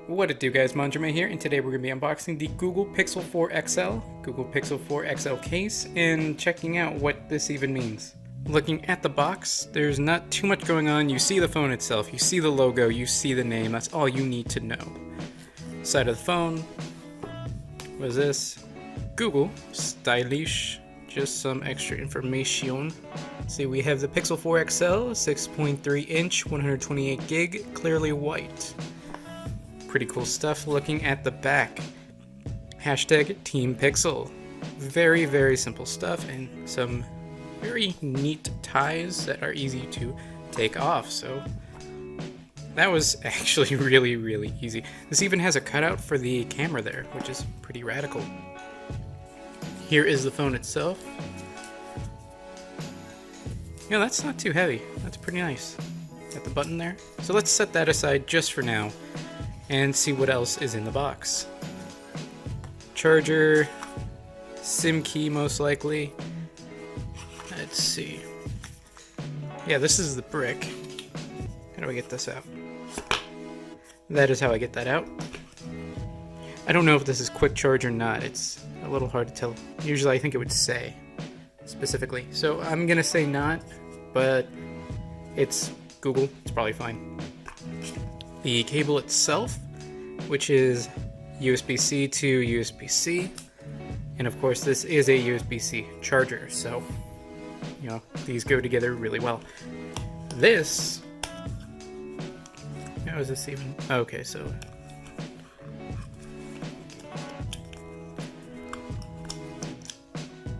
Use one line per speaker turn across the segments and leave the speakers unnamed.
What it do, guys? Manjoume here, and today we're going to be unboxing the Google Pixel 4 XL, Google Pixel 4 XL case, and checking out what this even means. Looking at the box, there's not too much going on. You see the phone itself, you see the logo, you see the name, that's all you need to know. Side of the phone, what is this? Google, stylish, just some extra information. See, we have the Pixel 4 XL, 6.3 inch, 128 gig, clearly white. Pretty cool stuff. Looking at the back, hashtag Team Pixel. Very, very simple stuff and some very neat ties that are easy to take off. So that was actually really, really easy. This even has a cutout for the camera there, which is pretty radical. Here is the phone itself. Yeah, that's not too heavy. That's pretty nice. Got the button there. So let's set that aside just for now and see what else is in the box. Charger, SIM key most likely. Let's see. Yeah, this is the brick. How do I get this out? That is how I get that out. I don't know if this is quick charge or not. It's a little hard to tell. Usually I think it would say specifically. So I'm gonna say not, but it's Google. It's probably fine. The cable itself, which is USB-C to USB-C, and of course this is a USB-C charger, so you know these go together really well. This, how is this even? Okay, so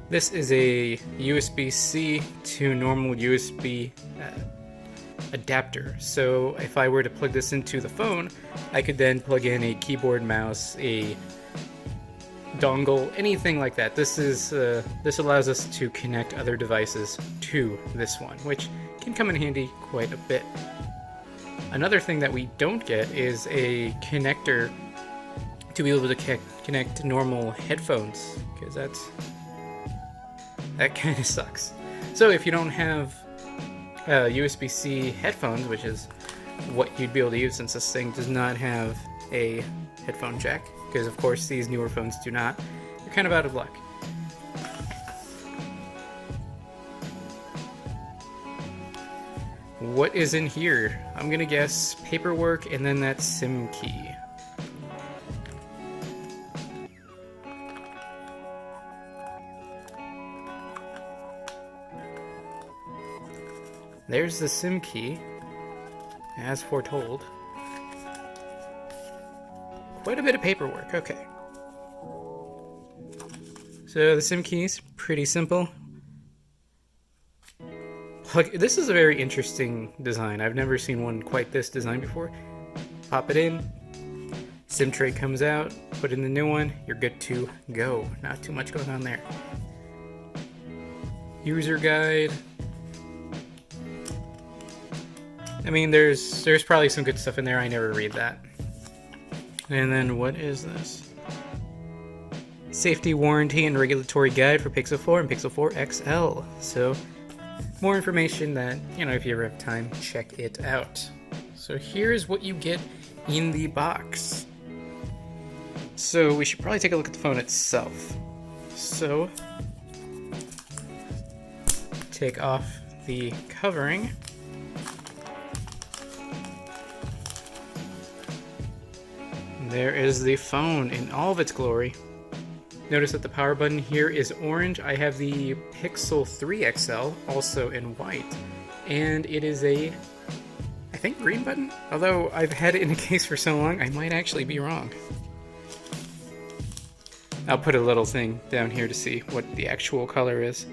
this is a USB-C to normal USB adapter. So if I were to plug this into the phone, I could then plug in a keyboard, mouse, a dongle, anything like that. This allows us to connect other devices to this one, which can come in handy quite a bit. Another thing that we don't get is a connector to be able to connect normal headphones, because that kind of sucks. So if you don't have USB-C headphones, which is what you'd be able to use since this thing does not have a headphone jack, because of course these newer phones do not, you're kind of out of luck. What is in here? I'm gonna guess paperwork and then that SIM key. There's the SIM key, as foretold. Quite a bit of paperwork, okay. So the SIM key is pretty simple. This is a very interesting design. I've never seen one quite this design before. Pop it in, SIM tray comes out, put in the new one, you're good to go. Not too much going on there. User guide. I mean, there's probably some good stuff in there. I never read that. And then what is this? Safety warranty and regulatory guide for Pixel 4 and Pixel 4 XL. So more information that, you know, if you ever have time, check it out. So here's what you get in the box. So we should probably take a look at the phone itself. So take off the covering. There is the phone in all of its glory. Notice that the power button here is orange. I have the Pixel 3 XL, also in white. And it is a, I think, green button? Although I've had it in a case for so long, I might actually be wrong. I'll put a little thing down here to see what the actual color is.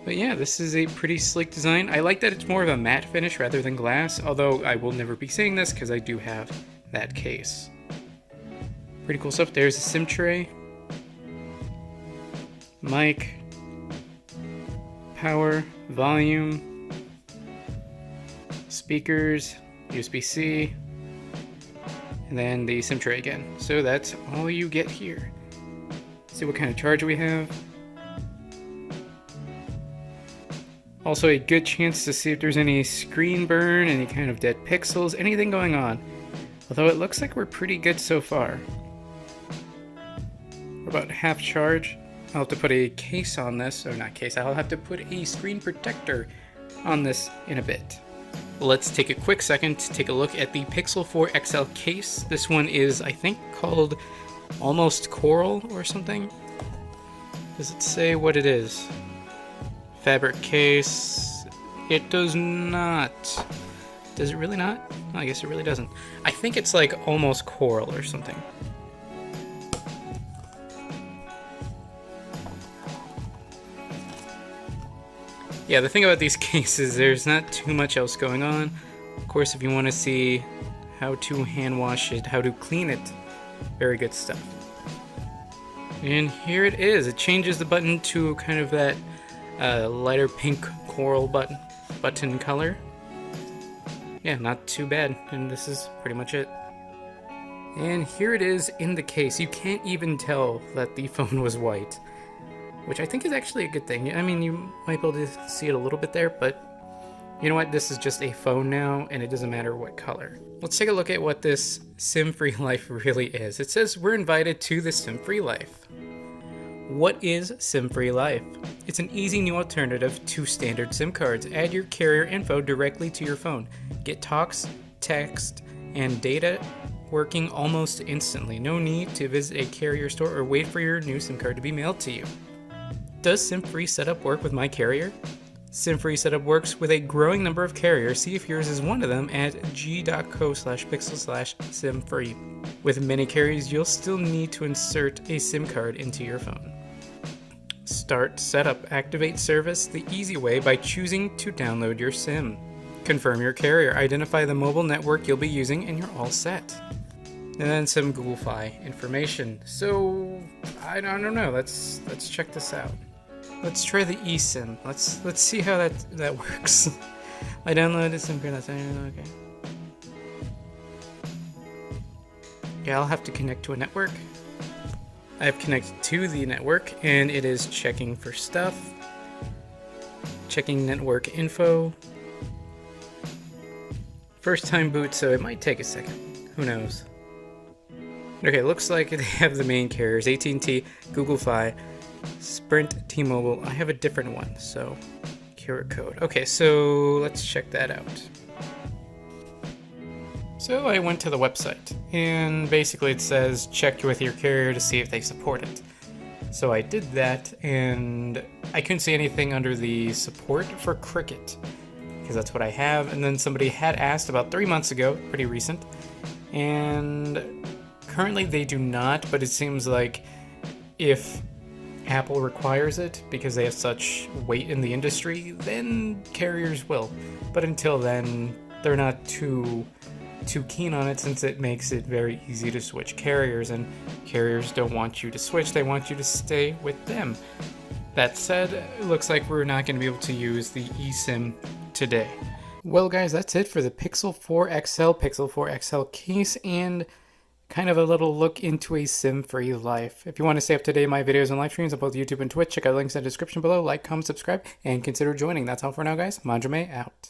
But yeah, this is a pretty sleek design. I like that it's more of a matte finish rather than glass, although I will never be saying this because I do have that case. Pretty cool stuff. There's a SIM tray, mic, power, volume, speakers, USB-C, and then the SIM tray again. So that's all you get here. Let's see what kind of charger we have. Also a good chance to see if there's any screen burn, any kind of dead pixels, anything going on. Although it looks like we're pretty good so far. We're about half charge. I'll have to put a case on this, or not case, I'll have to put a screen protector on this in a bit. Let's take a quick second to take a look at the Pixel 4 XL case. This one is, I think, called Almost Coral or something. Does it say what it is? Fabric case. It does not. Does it really not? I guess it really doesn't. I think it's like Almost Coral or something. Yeah, the thing about these cases, there's not too much else going on. Of course, if you want to see how to hand wash it, how to clean it, very good stuff. And here it is. It changes the button to kind of that lighter pink coral button color. Yeah, not too bad. And this is pretty much it. And here it is in the case. You can't even tell that the phone was white, which I think is actually a good thing. I mean, you might be able to see it a little bit there, but you know what? This is just a phone now, and it doesn't matter what color. Let's take a look at what this SIM-free life really is. It says we're invited to the SIM-free life. What is SIM-free life? It's an easy new alternative to standard SIM cards. Add your carrier info directly to your phone. Get talks, text, and data working almost instantly. No need to visit a carrier store or wait for your new SIM card to be mailed to you. Does SIM-free setup work with my carrier? SIM-free setup works with a growing number of carriers. See if yours is one of them at g.co/pixel/SIM-free. With many carriers, you'll still need to insert a SIM card into your phone. Start setup. Activate service the easy way by choosing to download your SIM. Confirm your carrier. Identify the mobile network you'll be using, and you're all set. And then some Google Fi information. So I don't know. Let's check this out. Let's try the eSIM. Let's see how that works. I downloaded SIM card. That's okay. Yeah, I'll have to connect to a network. I've connected to the network, and it is checking for stuff. Checking network info. First time boot, so it might take a second. Who knows? Okay, looks like they have the main carriers, AT&T, Google Fi, Sprint, T-Mobile. I have a different one, so carrier code. Okay, so let's check that out. So I went to the website, and basically it says check with your carrier to see if they support it. So I did that, and I couldn't see anything under the support for Cricket, because that's what I have. And then somebody had asked about 3 months ago, pretty recent, and currently they do not, but it seems like if Apple requires it because they have such weight in the industry, then carriers will. But until then, they're not too keen on it, since it makes it very easy to switch carriers, and carriers don't want you to switch, they want you to stay with them. That said, it looks like we're not going to be able to use the eSIM today. Well guys, that's it for the Pixel 4 XL, Pixel 4 XL case, and kind of a little look into a SIM-free life. If you want to stay up to date with my videos and live streams on both YouTube and Twitch, check out links in the description below, like, comment, subscribe, and consider joining. That's all for now guys. Manjoume out.